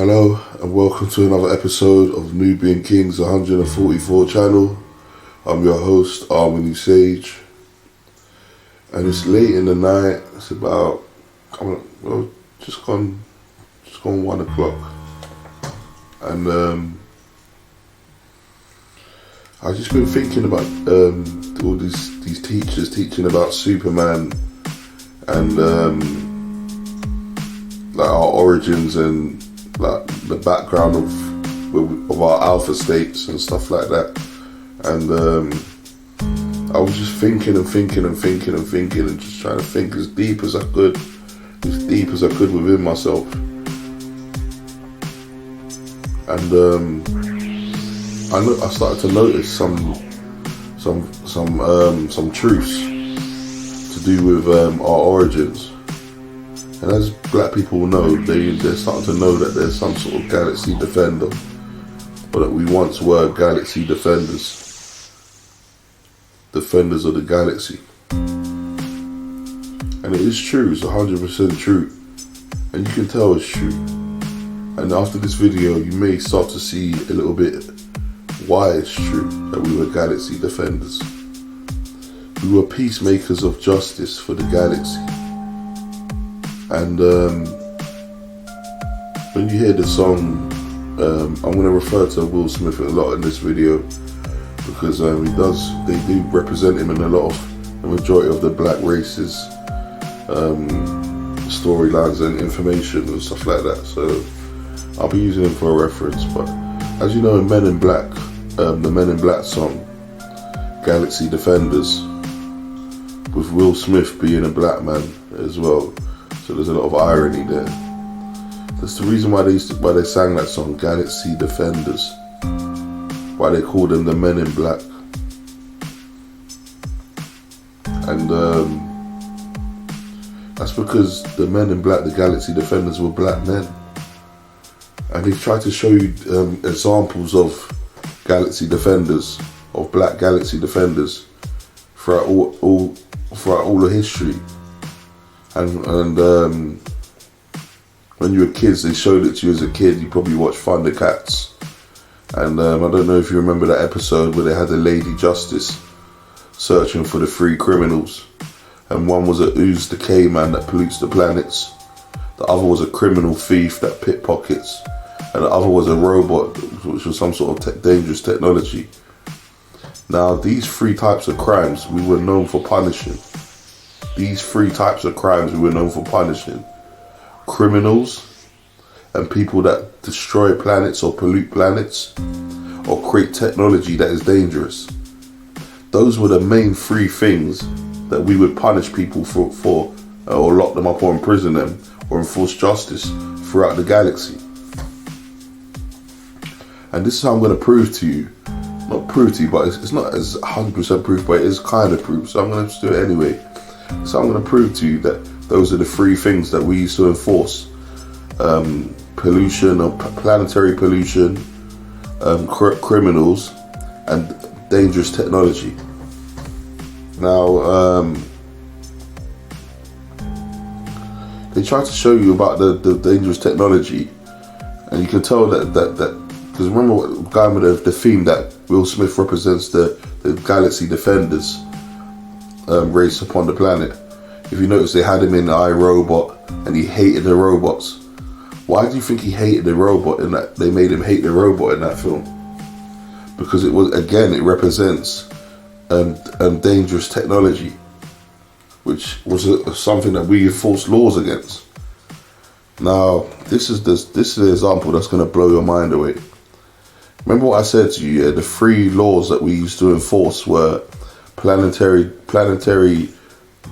Hello and welcome to another episode of Nubian Kingz 144 channel. I'm your host, Armony Sage, and it's late in the night. It's about just gone 1 o'clock, and I've just been thinking about all these teachers teaching about Superman and like our origins and like the background of our alpha states and stuff like that. And I was just thinking and just trying to think as deep as I could within myself. And I started to notice some truths to do with our origins. And as black people know, they're starting to know that there's some sort of galaxy defender, or that we once were galaxy defenders of the galaxy. And it is true, it's 100% true, and you can tell it's true. And after this video, you may start to see a little bit why it's true that we were galaxy defenders. We were peacemakers of justice for the galaxy. And when you hear the song, I'm going to refer to Will Smith a lot in this video, because they do represent him in a lot of the majority of the black races storylines and information and stuff like that. So I'll be using him for a reference. But as you know, in Men in Black, the Men in Black song, Galaxy Defenders, with Will Smith being a black man as well. So there's a lot of irony there. That's the reason why they sang that song, Galaxy Defenders. Why they called them the Men in Black. And that's because the Men in Black, the Galaxy Defenders, were black men. And they've tried to show you examples of Galaxy Defenders, of black Galaxy Defenders, throughout all of history. And when you were kids, they showed it to you as a kid. You probably watched Thundercats, and I don't know if you remember that episode where they had a Lady Justice searching for the 3 criminals, and one was a ooze decay man that pollutes the planets, the other was a criminal thief that pickpockets, and the other was a robot, which was some sort of dangerous technology. Now, these 3 types of crimes we were known for punishing. These 3 types of crimes we were known for punishing: criminals and people that destroy planets or pollute planets or create technology that is dangerous. Those were the main 3 things that we would punish people for or lock them up or imprison them or enforce justice throughout the galaxy. And this is how I'm going to prove to you, not prove to you, but it's not as 100% proof, but it is kind of proof, so I'm going to just do it anyway. So I'm going to prove to you that those are the 3 things that we used to enforce: pollution, or planetary pollution, criminals, and dangerous technology. Now, they try to show you about the dangerous technology, and you can tell that because remember what going with the theme that Will Smith represents the Galaxy Defenders race upon the planet. If you notice, they had him in iRobot, and he hated the robots. Why do you think he hated the robot in that? They made him hate the robot in that film because it represents dangerous technology, which was something that we enforced laws against. Now, this is the example that's going to blow your mind away. Remember what I said to you? The 3 laws that we used to enforce were planetary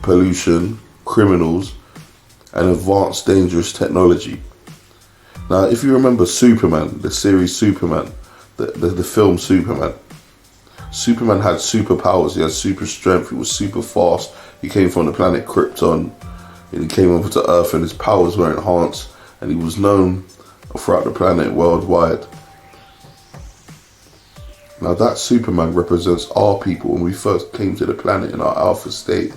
pollution, criminals, and advanced dangerous technology. Now, if you remember Superman, the series Superman, the film Superman had superpowers. He had super strength. He was super fast. He came from the planet Krypton, and he came over to Earth, and his powers were enhanced, and he was known throughout the planet worldwide. Now, that Superman represents our people when we first came to the planet in our alpha state.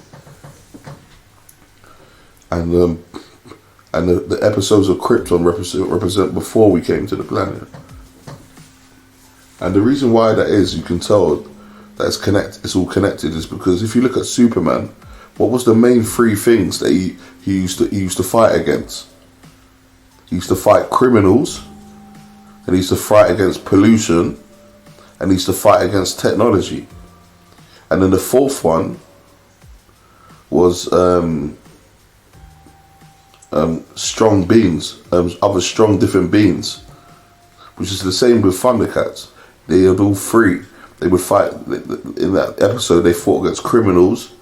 And And the episodes of Krypton represent before we came to the planet. And the reason why that is, you can tell that it's all connected, is because if you look at Superman, what was the main three things that he used to fight against? He used to fight criminals, and he used to fight against pollution, and he used to fight against technology. And then the fourth one was strong beings, other strong different beings, which is the same with Thundercats. They had all three. They would fight, in that episode, they fought against criminals,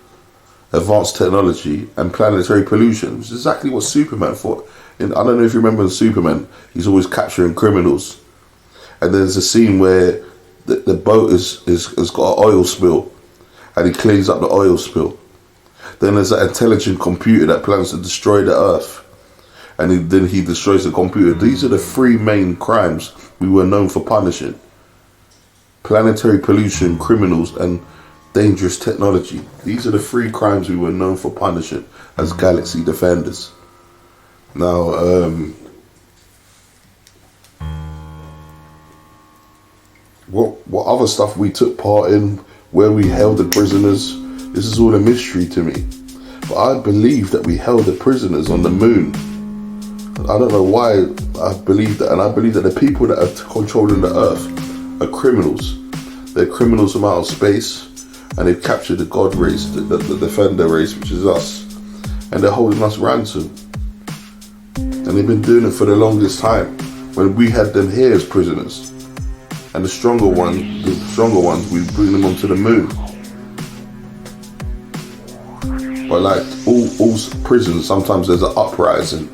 advanced technology, and planetary pollution, which is exactly what Superman fought. I don't know if you remember in Superman, he's always capturing criminals. And there's a scene where the boat has got an oil spill, and he cleans up the oil spill. Then there's that intelligent computer that plans to destroy the Earth, and then he destroys the computer. These are the three main crimes we were known for punishing: planetary pollution, criminals, and dangerous technology. These are the three crimes we were known for punishing as Galaxy Defenders. Now, what other stuff we took part in, where we held the prisoners, this is all a mystery to me. But I believe that we held the prisoners on the moon. I don't know why I believe that, and I believe that the people that are controlling the Earth are criminals. They're criminals from outer space, and they've captured the God race, the Defender race, which is us, and they're holding us ransom. And they've been doing it for the longest time, when we had them here as prisoners. And the stronger ones, we bring them onto the moon. But like all prisons, sometimes there's an uprising,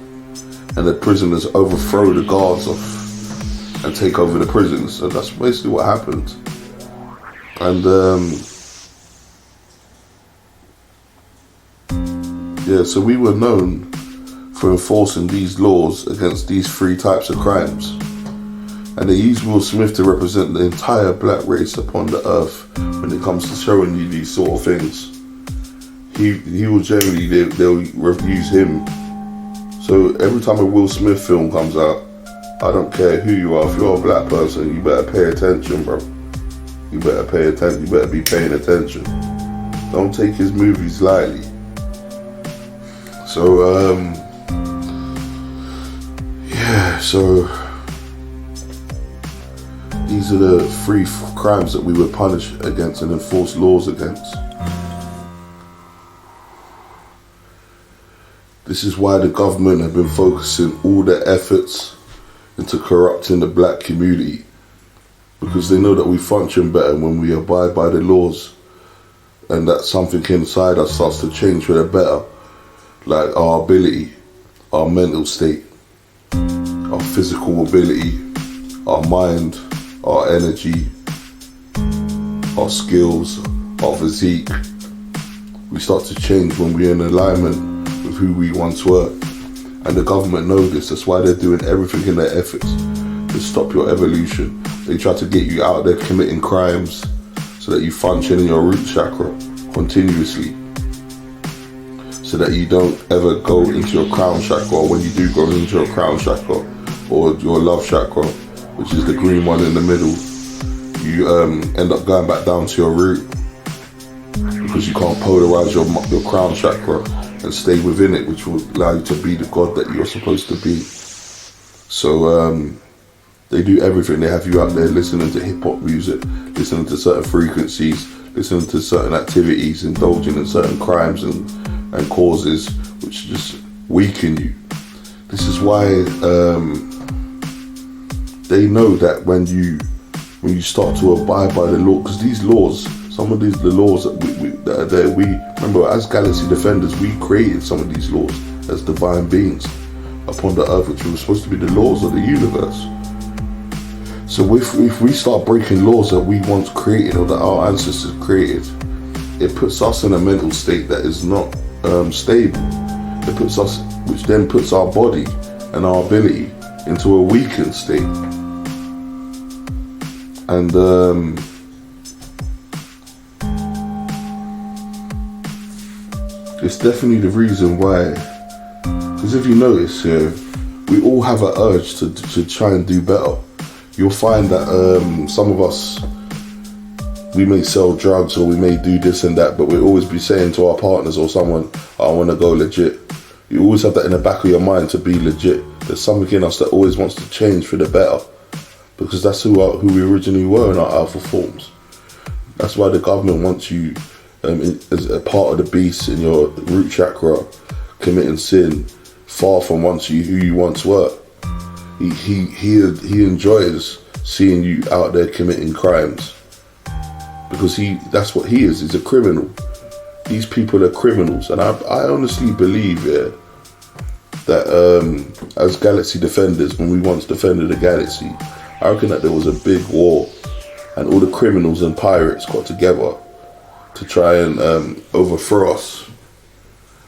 and the prisoners overthrow the guards and take over the prisons. So that's basically what happened. And so we were known for enforcing these laws against these three types of crimes. And they use Will Smith to represent the entire black race upon the earth when it comes to showing you these sort of things. He will generally, they'll use him. So every time a Will Smith film comes out, I don't care who you are, if you're a black person, you better pay attention, bro. You better pay attention, you better be paying attention. Don't take his movies lightly. So, so these are the three crimes that we would punish against and enforce laws against. This is why the government have been focusing all their efforts into corrupting the black community, because they know that we function better when we abide by the laws, and that something inside us starts to change for the better, like our ability, our mental state, our physical ability, our mind, our energy, our skills, our physique. We start to change when we're in alignment with who we once were. And the government know this. That's why they're doing everything in their efforts to stop your evolution. They try to get you out there committing crimes so that you function in your root chakra continuously, so that you don't ever go into your crown chakra, or when you do go into your crown chakra or your love chakra, which is the green one in the middle, you end up going back down to your root, because you can't polarize your crown chakra and stay within it, which will allow you to be the God that you're supposed to be. So they do everything. They have you out there listening to hip-hop music, listening to certain frequencies, listening to certain activities, indulging in certain crimes and causes which just weaken you. This is why they know that when you start to abide by the law, because these laws, some of the laws that are there, we remember as Galaxy Defenders, we created some of these laws as divine beings upon the earth, which were supposed to be the laws of the universe. So if we start breaking laws that we once created, or that our ancestors created, it puts us in a mental state that is not stable. It puts us, which then puts our body and our ability into a weakened state. And it's definitely the reason why, because Because if you notice here, we all have an urge to try and do better. You'll find that some of us, we may sell drugs or we may do this and that, but we'll always be saying to our partners or someone, I want to go legit. You always have that in the back of your mind to be legit. There's something in us that always wants to change for the better, because that's who we originally were in our alpha forms. That's why the government wants you as a part of the beast in your root chakra, committing sin, far from who you once were. He enjoys seeing you out there committing crimes, because that's what he is. He's a criminal. These people are criminals, and I honestly believe that as galaxy defenders, when we once defended the galaxy, I reckon that there was a big war, and all the criminals and pirates got together to try and overthrow us.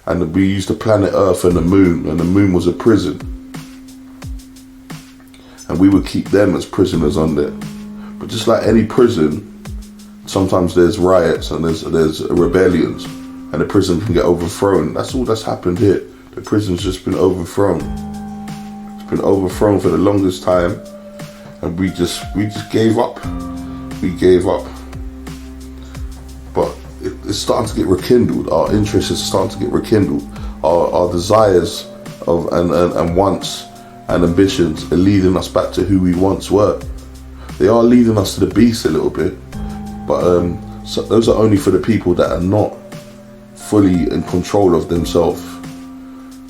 And we used the planet Earth and the moon was a prison. And we would keep them as prisoners on there. But just like any prison, sometimes there's riots and there's rebellions, and the prison can get overthrown. That's all that's happened here. The prison's just been overthrown. It's been overthrown for the longest time, and we just gave up. We gave up. But it's starting to get rekindled. Our interest is starting to get rekindled. Our desires and wants and ambitions are leading us back to who we once were. They are leading us to the beast a little bit, but so those are only for the people that are not fully in control of themselves.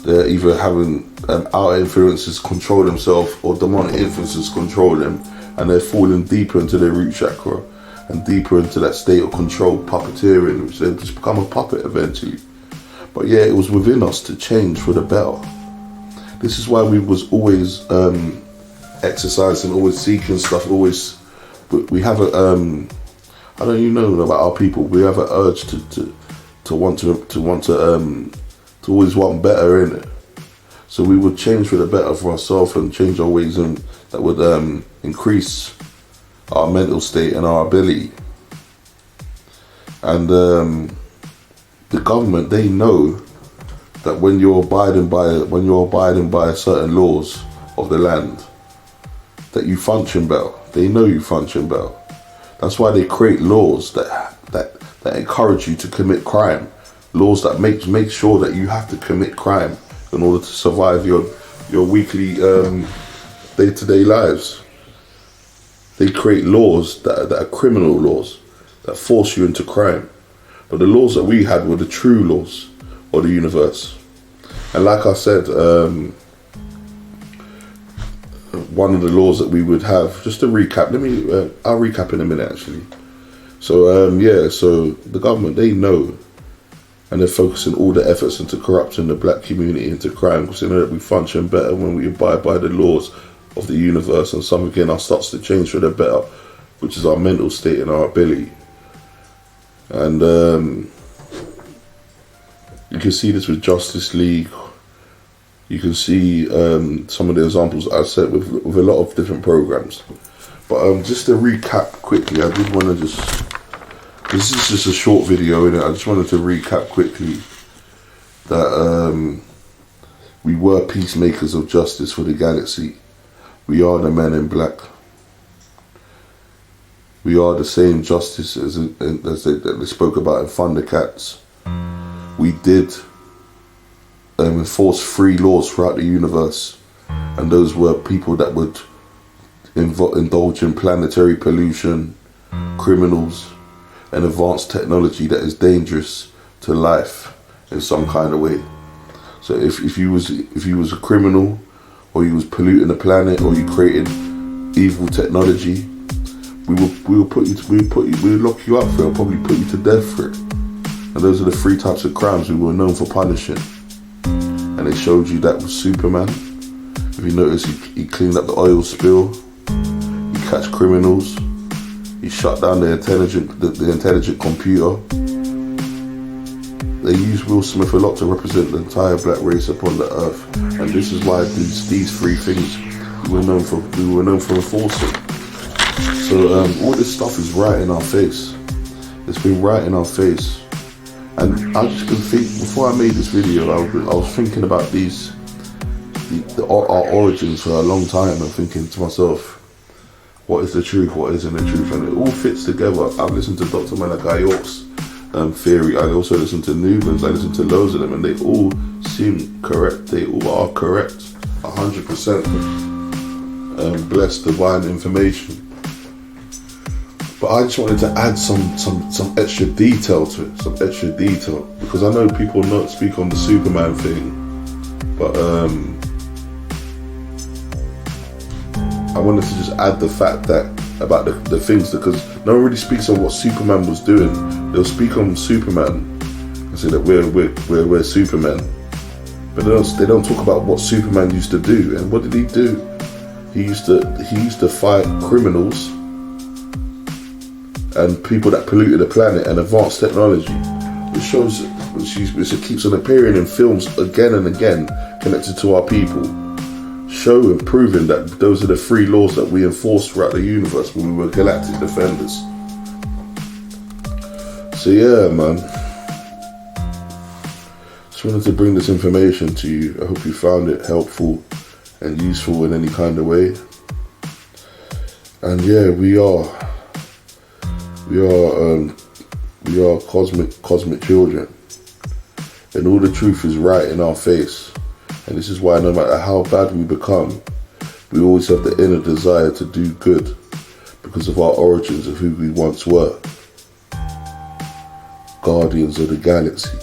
They're either having outer influences control themselves, or demonic influences control them, and they're falling deeper into their root chakra and deeper into that state of control, puppeteering, which they just become a puppet eventually. But yeah, it was within us to change for the better. This is why we was always exercising, always seeking stuff, always. We have a I don't even know about our people. We have an urge to always want better in it. So we would change for the better for ourselves and change our ways, and that would increase our mental state and our ability. And the government, they know that when you're abiding by certain laws of the land, that you function better. They know you function better. That's why they create laws that encourage you to commit crime. Laws that make sure that you have to commit crime in order to survive your weekly day-to-day lives. They create laws that are criminal laws that force you into crime. But the laws that we had were the true laws of the universe. And like I said, one of the laws that we would have, just to recap, I'll recap in a minute actually. So so the government, they know, and they're focusing all the efforts into corrupting the black community, into crime, because they know that we function better when we abide by the laws of the universe, and something in us starts to change for the better, which is our mental state and our ability. And you can see this with Justice League. You can see some of the examples I said with a lot of different programs. But just to recap quickly, I did want to this is just a short video, innit? I just wanted to recap quickly that we were peacemakers of justice for the galaxy. We are the men in black. We are the same justice as they spoke about in Thundercats. We did enforce free laws throughout the universe, and those were people that would indulge in planetary pollution, criminals, and advanced technology that is dangerous to life in some kind of way. So if you was a criminal, or you was polluting the planet, or you created evil technology, we would lock you up for it, probably put you to death for it. And those are the three types of crimes we were known for punishing. And they showed you that with Superman. If you notice, he cleaned up the oil spill, he catch criminals, he shut down the intelligent computer. They used Will Smith a lot to represent the entire black race upon the earth, and this is why these three things we were known for enforcing. So all this stuff is right in our face. It's been right in our face. And I just been thinking, before I made this video, I was thinking about these our origins for a long time and thinking to myself, what is the truth, what isn't the truth, and it all fits together. I've listened to Dr. Malachi York's theory. I also listen to Nubians, I listen to loads of them, and they all seem correct. They all are correct, 100% blessed divine information. But I just wanted to add some extra detail to it, because I know people not speak on the Superman thing, but I wanted to just add the fact that about the things, because no one really speaks on what Superman was doing. They'll speak on Superman and say that we're Superman, but they don't talk about what Superman used to do. And what did he do? He used to fight criminals and people that polluted the planet and advanced technology. Which keeps on appearing in films again and again, connected to our people, show and proving that those are the 3 laws that we enforced throughout the universe when we were galactic defenders. So yeah, man, just wanted to bring this information to you. I hope you found it helpful and useful in any kind of way. And yeah, we are cosmic children, and all the truth is right in our face. And this is why no matter how bad we become, we always have the inner desire to do good, because of our origins of who we once were. Guardians of the galaxy.